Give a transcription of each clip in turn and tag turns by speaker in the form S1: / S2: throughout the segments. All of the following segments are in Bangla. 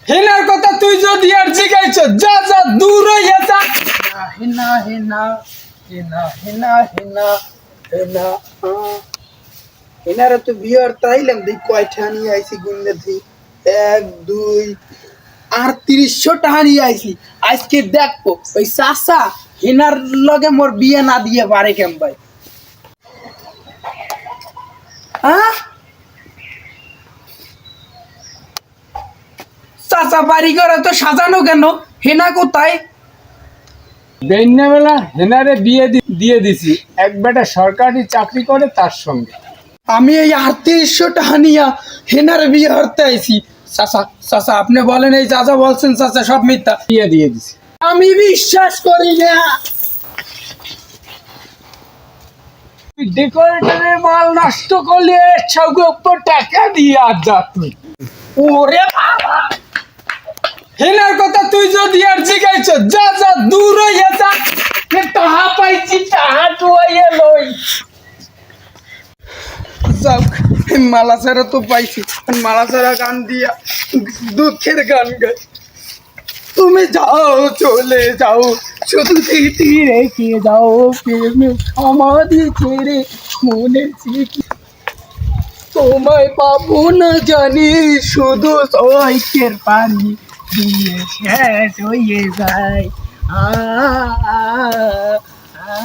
S1: হেনার কথা তুই যদি আর জিগাইছ, যা যা দূর হইয়া যা। হেনা হেনা হেনা হেনা হেনা হেনা হেনারে তো বিয়ার তাইলাম দেই কয়টা নিয়ে আইছি গুন্ডে দিই 1 2 আর ৩০০ টাকা নিয়ে আইছি। আজকে দেখবো ওই চাচা হেনার লগে মোর বিয়ে না দিয়ে পারে কেম ভাই। হ্যাঁ চাচা বাড়ি ঘর তো সাজানো কেন? হেনা কোথায়?
S2: বেলা হেনারে বিয়ে দিয়ে দিছি, এক বেটা সরকারি চাকরি করে তার সঙ্গে।
S1: আমি এই ৩৮০০ টাকা নিয়ে হেনার বিয়ে হতে আইছি। চাচা চাচা আপনি বলেন এই চাচা বলছেন চাচা সব মিথ্যা।
S2: বিয়ে দিয়ে দিছি।
S1: আমি বিশ্বাস করি না।
S2: তুই ডেকোরেটরের মাল নষ্ট করলে সব টাকা দিয়ে আর যা তুই।
S1: ওরে বাবা, হেনার কথা তুই যদি আর জিগাইছ, যা যা দূর হইয়া যা। টাকা পাইছি, টাকা টুয়াইয়া লই। যাক, মালা ছাড়া তো পাইছি, মালা ছাড়া গান দিয়া দুঃখের গান গাই। তুমি যাও চলে যাও, শুধু স্মৃতি রেখে যাও, প্রেমে সমাধি ছেড়ে মনে স্মৃতি। তোমায় পাবো না জানি, শুধু চৈকের পানি দিয়ে শেষ হয়ে যায়। আ আ, আ,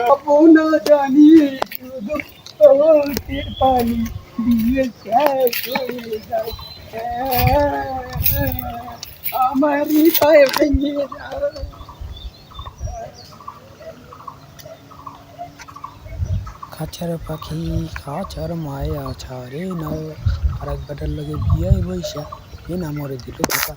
S1: পাবো না জানি, শুধু চৈকের পানি দিয়ে শেষ হয়ে যায়। আমার হৃদয় ভেঙে যায়।
S3: খাঁচার পাখি খাঁচার মায়া ছাড়ে না, আর এক বেটার লগে বিয়ায় বৈশা এ না মরে দিল ধোকা।